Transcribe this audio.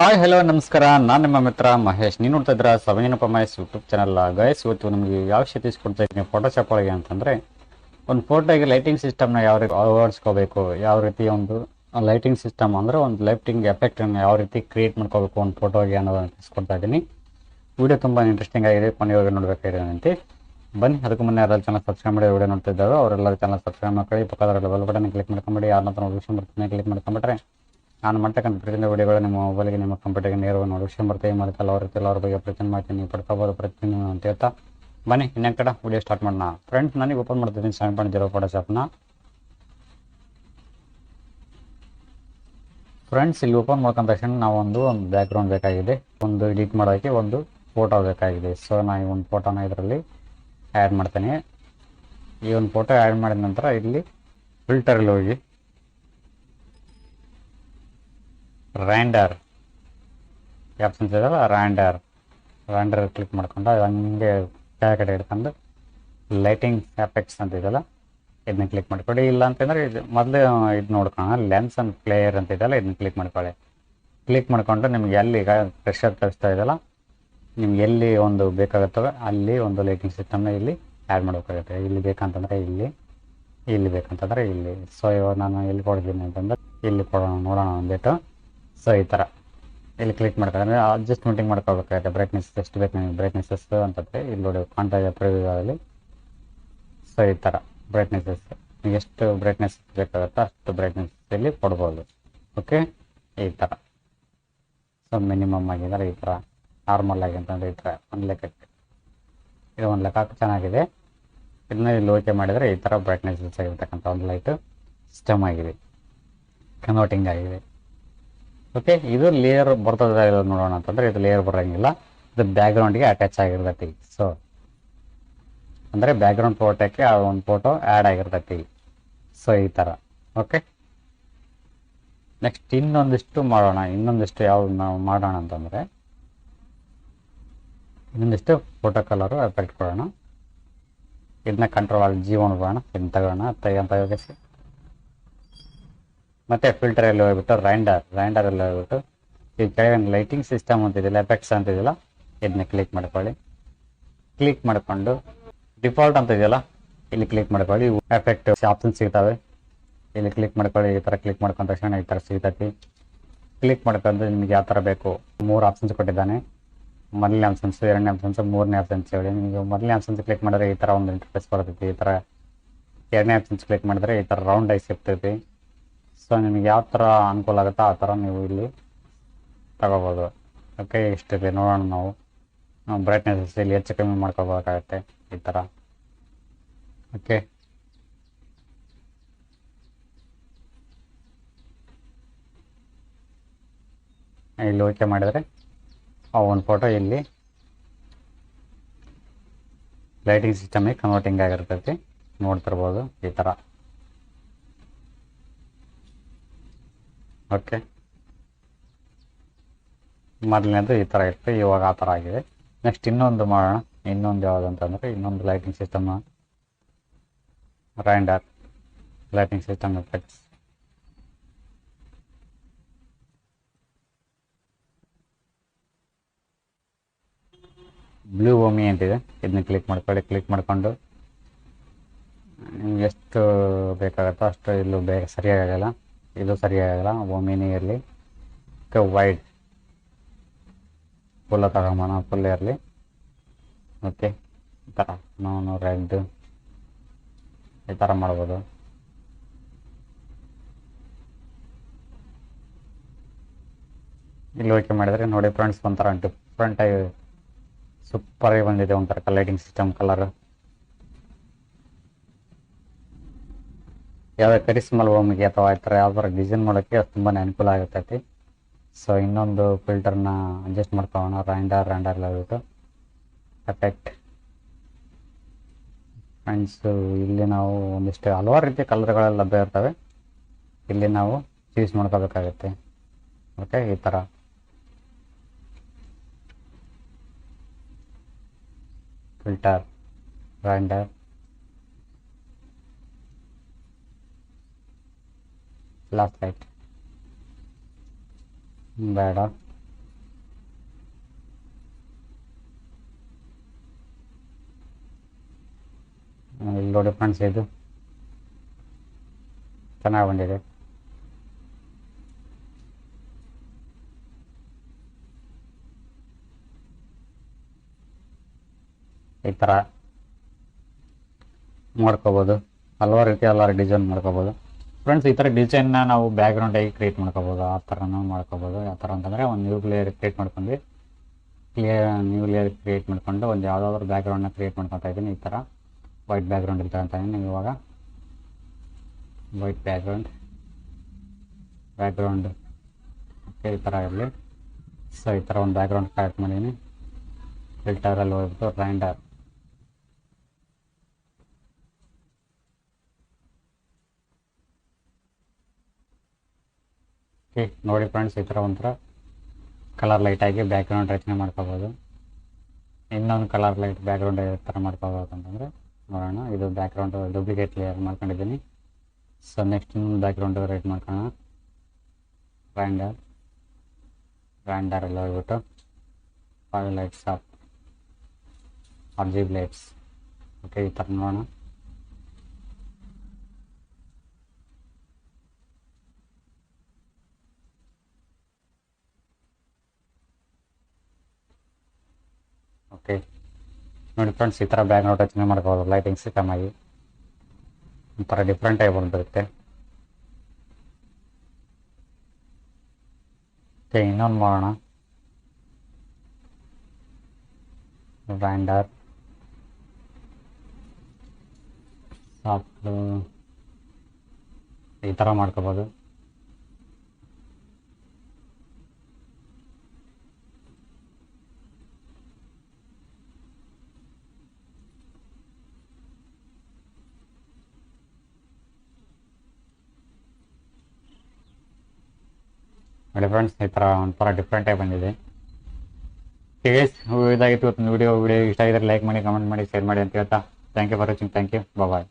Hi hello ನಮಸ್ಕಾರ. ನಾನು ನಿಮ್ಮ ಮಿತ್ರ ಮಹೇಶ್. ನೀವು ನೋಡ್ತಾ ಇದ್ರ ಸವಿನಪ್ಪ ಮಹೇಶ್ ಯೂಟ್ಯೂಬ್ ಚಾನಲ್. ಗೈಸ್, ಇವತ್ತು ನಿಮಗೆ ಯಾವ ವಿಷಯ ತಿಳಿಸ್ಕೊಡ್ತಾ ಇದ್ದೀನಿ ಫೋಟೋಶಾಪ್ ಒಳಗೆ ಅಂತಂದರೆ, ಒಂದು ಫೋಟೋಗೆ ಲೈಟಿಂಗ್ ಸಿಸ್ಟಮ್ನ ಯಾವ ರೀತಿ ಅಳವಡಿಸ್ಕೋಬೇಕು, ಯಾವ ರೀತಿ ಒಂದು ಲೈಟಿಂಗ್ ಸಿಸ್ಟಮ್ ಅಂದರೆ ಒಂದು ಲೈಟಿಂಗ್ ಎಫೆಕ್ಟನ್ನು ಯಾವ ರೀತಿ ಕ್ರಿಯೇಟ್ ಮಾಡ್ಕೋಬೇಕು ಒಂದು ಫೋಟೋಗೆ ಅನ್ನೋದನ್ನು ತಿಳಿಸ್ಕೊಡ್ತಾ ಇದ್ದೀನಿ. ವಿಡಿಯೋ ತುಂಬ ಇಂಟ್ರೆಸ್ಟಿಂಗ್ ಆಗಿದೆ, ಕೊನೆಯವರೆಗೆ ನೋಡಬೇಕಾಗಿದೆ ಅಂತೆ. ಬನ್ನಿ, ಅದಕ್ಕೂ ಮುನ್ನೆ ಯಾರು ಚಾನಲ್ ಸಬ್ಸ್ಕ್ರೈಬ್ ಮಾಡಿ ವಿಡಿಯೋ ನೋಡ್ತಾ ಇದ್ದಾರೋ ಅವರೆಲ್ಲರೂ ಚಾನಲ್ ಸಬ್ಸ್ಕ್ರೈಬ್ ಮಾಡ್ಕೊಳ್ಳಿ. ಪಕ್ಕದ ಬೆಲ್ ಬಟನ್ ಕ್ಲಿಕ್ ಮಾಡ್ಕೊಂಬಿಡಿ. ಯಾರನ್ನ ನೋಟಿಫಿಕೇಶನ್ ಬರ್ತೀನಿ ಕ್ಲಿಕ್ ಮಾಡ್ಕೊಂಬಿಟ್ರೆ ನಾನು ಮಾಡ್ತಕ್ಕಂಥ ಪ್ರತಿಯೊಂದು ವಿಡಿಯೋಗಳು ನಿಮ್ಮ ಮೊಬೈಲ್ಗೆ, ನಿಮ್ಮ ಕಂಪ್ಯೂಟರ್ಗೆ ನೇರವಾಗಿ ನೋಟಿಫಿಕೇಶನ್ ಬರ್ತವೆ. ಮಾಡ್ತಲ್ಲ ಅವ್ರ ರೀತಿ ಅವ್ರ ಬಗ್ಗೆ ಪ್ರತಿಯೊಂದು ಮಾಹಿತಿ ನೀವು ಪಡ್ಕೋಬೋದು ಪ್ರತಿಯೊಂದು ಅಂತ ಹೇಳ್ತಾ ಬನ್ನಿ ಇನ್ನೊಂದು ಕಡೆ ವಿಡಿಯೋ ಸ್ಟಾರ್ಟ್ ಮಾಡೋಣ. ಫ್ರೆಂಡ್ಸ್, ನನಗೆ ಓಪನ್ ಮಾಡ್ತಿದ್ದೀನಿ 7.0 ಫೋಟೋಶಾಪ್ನ. ಫ್ರೆಂಡ್ಸ್, ಇಲ್ಲಿ ಓಪನ್ ಮಾಡ್ಕೊಂಡ ತಕ್ಷಣ ನಾವು ಒಂದು ಬ್ಯಾಕ್ಗ್ರೌಂಡ್ ಬೇಕಾಗಿದೆ, ಒಂದು ಎಡಿಟ್ ಮಾಡೋಕ್ಕೆ ಒಂದು ಫೋಟೋ ಬೇಕಾಗಿದೆ. ಸೊ ನಾನು ಈ ಒಂದು ಫೋಟೋನ ಇದರಲ್ಲಿ ಆ್ಯಡ್ ಮಾಡ್ತೇನೆ. ಈ ಒಂದು ಫೋಟೋ ಆ್ಯಡ್ ಮಾಡಿದ ನಂತರ ಇಲ್ಲಿ ಫಿಲ್ಟರಲ್ಲಿ ಹೋಗಿ ರ್ಯಾಂಡರ್ ಆಪ್ಷನ್ಸ್ ಇದೆಯಲ್ಲ, ರ್ಯಾಂಡರ್ ಕ್ಲಿಕ್ ಮಾಡ್ಕೊಂಡು ಹಂಗೆ ಕೆಳಗಡೆ ಹಿಡ್ಕೊಂಡು ಲೈಟಿಂಗ್ ಎಫೆಕ್ಟ್ಸ್ ಅಂತ ಇದೆಯಲ್ಲ ಇದನ್ನ ಕ್ಲಿಕ್ ಮಾಡ್ಕೊಳ್ಳಿ. ಇಲ್ಲ ಅಂತಂದರೆ ಇದು ಮೊದಲೇ ಇದು ನೋಡ್ಕೊಳ್ಳೋಣ, ಲೆನ್ಸ್ ಆ್ಯಂಡ್ ಪ್ಲೇಯರ್ ಅಂತ ಇದೆಯಲ್ಲ ಇದನ್ನ ಕ್ಲಿಕ್ ಮಾಡ್ಕೊಳ್ಳಿ. ಕ್ಲಿಕ್ ಮಾಡ್ಕೊಂಡು ನಿಮ್ಗೆ ಎಲ್ಲಿ ಪ್ರೆಷರ್ ತರಿಸ್ತಾ ಇದೆಯಲ್ಲ, ನಿಮ್ಗೆ ಎಲ್ಲಿ ಒಂದು ಬೇಕಾಗುತ್ತವೆ ಅಲ್ಲಿ ಒಂದು ಲೈಟಿಂಗ್ ಸಿಸ್ಟಮ್ನ ಇಲ್ಲಿ ಆ್ಯಡ್ ಮಾಡಬೇಕಾಗುತ್ತೆ. ಇಲ್ಲಿ ಬೇಕಂತಂದರೆ ಇಲ್ಲಿ ಬೇಕಂತಂದರೆ ಇಲ್ಲಿ. ಸೊ ಇವಾಗ ನಾನು ಎಲ್ಲಿ ಕೊಡ್ತೀನಿ ಅಂತಂದರೆ ಇಲ್ಲಿ ಕೊಡೋಣ, ನೋಡೋಣ ಒಂದಿಟ್ಟು. ಸೊ ಈ ಥರ ಇಲ್ಲಿ ಕ್ಲಿಕ್ ಮಾಡ್ಕೊಂಡ್ರೆ ಅಡ್ಜಸ್ಟ್ಮೆಂಟಿಂಗ್ ಮಾಡ್ಕೋಬೇಕಾಗುತ್ತೆ. ಬ್ರೈಟ್ನೆಸ್ ಎಷ್ಟು ಬೇಕು ನಿಮಗೆ, ಬ್ರೈಟ್ನೆಸ್ಸಸ್ ಅಂತಂದರೆ ಇಲ್ಲಿ ನೋಡಿ ಕಾಣ್ತಾ ಇದೆ ಪ್ರಿವ್ಯೂದಲ್ಲಿ. ಸೊ ಈ ಥರ ಬ್ರೈಟ್ನೆಸ್ಸಸ್ ನಿಮಗೆ ಎಷ್ಟು ಬ್ರೈಟ್ನೆಸ್ ಬೇಕಾಗುತ್ತೋ ಅಷ್ಟು ಬ್ರೈಟ್ನೆಸ್ ಇಲ್ಲಿ ಕೊಡ್ಬೋದು. ಓಕೆ, ಈ ಥರ. ಸೊ ಮಿನಿಮಮ್ ಆಗಿದ್ದಾರೆ ಈ ಥರ, ನಾರ್ಮಲ್ ಆಗಿ ಅಂತಂದರೆ ಈ ಥರ ಒಂದು ಲೆಕ್ಕಕ್ಕೆ ಇದು ಒಂದು ಲೆಕ್ಕ ಚೆನ್ನಾಗಿದೆ. ಇದನ್ನ ಇಲ್ಲಿ ಓಕೆ ಮಾಡಿದರೆ ಈ ಥರ ಬ್ರೈಟ್ನೆಸ್ ಆಗಿರ್ತಕ್ಕಂಥ ಒಂದು ಲೈಟು ಸಿಸ್ಟಮ್ ಆಗಿದೆ, ಕನ್ವರ್ಟಿಂಗ್ ಆಗಿದೆ. ಓಕೆ, ಇದು ಲೇಯರ್ ಬರ್ತದೆ ಇಲ್ಲ ನೋಡೋಣ ಅಂತಂದರೆ ಇದು ಲೇಯರ್ ಬರೋಂಗಿಲ್ಲ, ಇದು ಬ್ಯಾಕ್ಗ್ರೌಂಡ್ಗೆ ಅಟ್ಯಾಚ್ ಆಗಿರ್ತೈತಿ. ಸೊ ಅಂದರೆ ಬ್ಯಾಕ್ಗ್ರೌಂಡ್ ಫೋಟೋಕ್ಕೆ ಆ ಒಂದು ಫೋಟೋ ಆ್ಯಡ್ ಆಗಿರ್ತೈತಿ. ಸೊ ಈ ಥರ. ಓಕೆ, ನೆಕ್ಸ್ಟ್ ಇನ್ನೊಂದಿಷ್ಟು ಯಾವ್ದು ನಾವು ಮಾಡೋಣ ಅಂತಂದರೆ ಇನ್ನೊಂದಿಷ್ಟು ಫೋಟೋ ಕಲರು ಎಫೆಕ್ಟ್ ಕೊಡೋಣ. ಇದನ್ನ ಕಂಟ್ರೋಲ್ G1 ಬರೋಣ, ಇದನ್ನ ತೆಗೆಸಿ ಮತ್ತು ಫಿಲ್ಟರಲ್ಲಿ ಹೋಗ್ಬಿಟ್ಟು ರ್ಯಾಂಡರಲ್ಲಿ ಹೋಗ್ಬಿಟ್ಟು ಈ ಕೆಳಗೆ ಲೈಟಿಂಗ್ ಸಿಸ್ಟಮ್ ಅಂತಿದೆಯಲ್ಲ, ಎಫೆಕ್ಟ್ಸ್ ಅಂತಿದೆಯಲ್ಲ ಇದನ್ನ ಕ್ಲಿಕ್ ಮಾಡ್ಕೊಳ್ಳಿ. ಕ್ಲಿಕ್ ಮಾಡಿಕೊಂಡು ಡಿಫಾಲ್ಟ್ ಅಂತ ಇದೆಯಲ್ಲ ಇಲ್ಲಿ ಕ್ಲಿಕ್ ಮಾಡ್ಕೊಳ್ಳಿ. ಎಫೆಕ್ಟ್ ಆಪ್ಷನ್ ಸಿಗ್ತವೆ, ಇಲ್ಲಿ ಕ್ಲಿಕ್ ಮಾಡ್ಕೊಳ್ಳಿ. ಈ ಥರ ಕ್ಲಿಕ್ ಮಾಡ್ಕೊಂಡ ತಕ್ಷಣ ಈ ಥರ ಸಿಗ್ತೈತಿ. ಕ್ಲಿಕ್ ಮಾಡ್ಕೊಂಡು ನಿಮಗೆ ಯಾವ ಥರ ಬೇಕು 3 ಆಪ್ಷನ್ಸ್ ಕೊಟ್ಟಿದ್ದಾನೆ. ಮೊದಲನೇ ಆಪ್ಷನ್ಸ್, ಎರಡನೇ ಆಪ್ಷನ್ಸ್, ಮೂರನೇ ಆಪ್ಷನ್ಸ್ ಹೇಳಿ. ನಿಮಗೆ ಮೊದಲನೇ ಆಪ್ಷನ್ಸ್ ಕ್ಲಿಕ್ ಮಾಡಿದ್ರೆ ಈ ಥರ ಒಂದು ಇಂಟರ್ಫೇಸ್ ಬರ್ತೈತಿ. ಈ ಥರ ಎರಡನೇ ಆಪ್ಷನ್ಸ್ ಕ್ಲಿಕ್ ಮಾಡಿದ್ರೆ ಈ ಥರ ರೌಂಡ್ ಆಗಿ ಸಿಗ್ತೈತಿ. ಸೊ ನಿಮಗೆ ಯಾವ ಥರ ಅನುಕೂಲ ಆಗುತ್ತೋ ಆ ಥರ ನೀವು ಇಲ್ಲಿ ತಗೋಬೋದು. ಓಕೆ, ಇಷ್ಟಿದೆ ನೋಡೋಣ. ನಾವು ಬ್ರೈಟ್ನೆಸ್ ಇಲ್ಲಿ ಹೆಚ್ಚು ಕಮ್ಮಿ ಮಾಡ್ಕೋಬೇಕಾಗತ್ತೆ ಈ ಥರ. ಓಕೆ, ಇಲ್ಲಿ ಓಕೆ ಮಾಡಿದರೆ ಆ ಒಂದು ಫೋಟೋ ಇಲ್ಲಿ ಲೈಟಿಂಗ್ ಸಿಸ್ಟಮಿಗೆ ಕನ್ವರ್ಟಿಂಗ್ ಆಗಿರ್ತೈತಿ, ನೋಡ್ತಿರ್ಬೋದು ಈ ಥರ. ಓಕೆ, ಮೊದಲನೇದು ಈ ಥರ ಇತ್ತು, ಇವಾಗ ಆ ಥರ ಆಗಿದೆ. ನೆಕ್ಸ್ಟ್ ಇನ್ನೊಂದು ಮಾಡೋಣ. ಇನ್ನೊಂದು ಯಾವುದು ಅಂತಂದರೆ ಇನ್ನೊಂದು lighting system, render lighting system effects. Blue ಓಮಿ ಅಂತಿದೆ, ಇದನ್ನ ಕ್ಲಿಕ್ ಮಾಡ್ಕೊಳ್ಳಿ. ಕ್ಲಿಕ್ ಮಾಡಿಕೊಂಡು ನಿಮ್ಗೆ ಎಷ್ಟು ಬೇಕಾಗುತ್ತೋ ಅಷ್ಟು ಇಲ್ಲೂ ಸರಿಯಾಗಲ್ಲ, ಇದು ಸರಿಯಾಗಲ್ಲ, ಓಮಿನೇ ಇರಲಿ. ವೈಟ್ ಫುಲ್ಲ ತಗೊಂಬೋಣ, ಫುಲ್ ಇರಲಿ. ಓಕೆ, ಈ ಥರ ನಾನು ರೆಡ್ ಈ ಥರ ಮಾಡ್ಬೋದು. ಇಲ್ಲಿ ಓಕೆ ಮಾಡಿದರೆ ನೋಡಿ ಫ್ರೆಂಡ್ಸ್, ಒಂಥರ ಡಿಫ್ರೆಂಟಾಗಿ ಸೂಪರಾಗಿ ಬಂದಿದೆ ಒಂಥರ ಲೈಟಿಂಗ್ ಸಿಸ್ಟಮ್ ಕಲರ್. ಯಾವುದೇ ಕರಿಸ್ಮಲ್ ಓಮಿಗೆ ಅಥವಾ ಈ ಥರ ಯಾವ್ದಾರ ಡಿಸೈನ್ ಮಾಡೋಕ್ಕೆ ತುಂಬಾ ಅನುಕೂಲ ಆಗುತ್ತೈತಿ. ಸೊ ಇನ್ನೊಂದು ಫಿಲ್ಟರ್ನ ಅಡ್ಜಸ್ಟ್ ಮಾಡ್ಕೊಳ್ಳೋಣ. ರ್ಯಾಂಡರ್ ಹೋಗ್ಬಿಟ್ಟು ಎಫೆಕ್ಟ್. ಫ್ರೆಂಡ್ಸು ಇಲ್ಲಿ ನಾವು ಒಂದಿಷ್ಟು ಹಲವಾರು ರೀತಿಯ ಕಲರ್ಗಳೆಲ್ಲ ಲಭ್ಯ ಇರ್ತವೆ, ಇಲ್ಲಿ ನಾವು ಚೂಸ್ ಮಾಡ್ಕೋಬೇಕಾಗತ್ತೆ. ಓಕೆ, ಈ ಥರ ಫಿಲ್ಟರ್, ರ್ಯಾಂಡರ್, ಲಾಸ್ಟ್ ಲೈಟ್ ಬೇಡ, ಇಲ್ಲಿ ನೋಡಿ ಫ್ರೆಂಡ್ಸ್, ಇದು ಚೆನ್ನಾಗಿ ಬಂದಿದೆ. ಈ ಥರ ಮಾಡ್ಕೋಬೋದು. ಹಲವಾರು ರೀತಿ ಹಲವಾರು ಡಿಸೈನ್ ಮಾಡ್ಕೋಬೋದು ಫ್ರೆಂಡ್ಸ್. ಈ ಥರ ಡಿಸೈನ್ನ ನಾವು ಬ್ಯಾಕ್ಗ್ರೌಂಡ್ ಆಗಿ ಕ್ರಿಯೇಟ್ ಮಾಡ್ಕೋಬೋದು. ಆ ಥರನೂ ಮಾಡ್ಕೋಬೋದು. ಯಾವ ಥರ ಅಂತಂದರೆ, ಒಂದು ನ್ಯೂ ಲೇಯರ್ ಕ್ರಿಯೇಟ್ ಮಾಡ್ಕೊಂಡ್ವಿ. ನ್ಯೂ ಲೇಯರ್ ಕ್ರಿಯೇಟ್ ಮಾಡ್ಕೊಂಡು ಒಂದು ಯಾವುದಾದ್ರೂ ಬ್ಯಾಕ್ಗ್ರೌಂಡ್ನ ಕ್ರಿಯೇಟ್ ಮಾಡ್ಕೊತಾ ಇದ್ದೀನಿ. ಈ ಥರ ವೈಟ್ ಬ್ಯಾಕ್ಗ್ರೌಂಡ್ ಇರ್ತಾ ಅಂತ ಇದ್ದೀನಿ. ಇವಾಗ ವೈಟ್ ಬ್ಯಾಕ್ಗ್ರೌಂಡ್ ಓಕೆ, ಈ ಥರ ಇರಲಿ. ಸೊ ಈ ಥರ ಒಂದು ಬ್ಯಾಕ್ಗ್ರೌಂಡ್ ಕ್ರಿಯೇಟ್ ಮಾಡಿದ್ದೀನಿ. ಫಿಲ್ಟರಲ್ಲಿ ಹೋಗ್ಬಿಟ್ಟು ರ್ಯಾಂಡರ್, ಓಕೆ ನೋಡಿ ಫ್ರೆಂಡ್ಸ್, ಈ ಥರ ಒಂಥರ ಕಲರ್ ಲೈಟಾಗಿ ಬ್ಯಾಕ್ಗ್ರೌಂಡ್ ರಚನೆ ಮಾಡ್ಕೋಬೋದು. ಇನ್ನೊಂದು ಕಲರ್ ಲೈಟ್ ಬ್ಯಾಕ್ಗ್ರೌಂಡ್ ಯಾವ ಥರ ಮಾಡ್ಕೋಬೋದು ಅಂತಂದರೆ ನೋಡೋಣ. ಇದು ಬ್ಯಾಕ್ಗ್ರೌಂಡ್ ಡೂಪ್ಲಿಕೇಟ್ ಲೇಯರ್ ಮಾಡ್ಕೊಂಡಿದ್ದೀನಿ. ಸೊ ನೆಕ್ಸ್ಟ್ ಇನ್ನೊಂದು ಬ್ಯಾಕ್ಗ್ರೌಂಡ್ ರೈಟ್ ಮಾಡ್ಕೊಳ್ಳೋಣ. ರ್ಯಾಂಡರಲ್ಲಿ ಹೋಗ್ಬಿಟ್ಟು five lights off RGB lights. Okay, ಈ ಥರ ನೋಡೋಣ. ಓಕೆ ನೋಡಿ ಫ್ರೆಂಡ್ಸ್, ಈ ಥರ ಬ್ಯಾಕ್ಗ್ರೌಂಡ್ ರಚನೆ ಮಾಡ್ಕೋಬೋದು. ಲೈಟಿಂಗ್ ಸಿಸ್ಟಮ್ ಆಗಿ ಒಂಥರ ಡಿಫ್ರೆಂಟ್ ಆಗಿ ಬಂದಿರುತ್ತೆ. ಓಕೆ, ಇನ್ನೊಂದು ಮಾಡೋಣ. ರ್ಯಾಂಡರ್ ಸಾಫ್ಟ್, ಈ ಥರ ಮಾಡ್ಕೋಬೋದು. ನೋಡಿ ಫ್ರೆಂಡ್ಸ್, ಈ ಥರ ಒಂಥರ ಡಿಫ್ರೆಂಟಾಗಿ ಬಂದಿದೆ. ಇದಾಗಿತ್ತು ಇವತ್ತು ವಿಡಿಯೋ ಇಷ್ಟ ಆಗಿದ್ರೆ ಲೈಕ್ ಮಾಡಿ, ಕಮೆಂಟ್ ಮಾಡಿ, ಶೇರ್ ಮಾಡಿ ಅಂತ ಹೇಳ್ತಾ thank you for watching. Thank you, bye.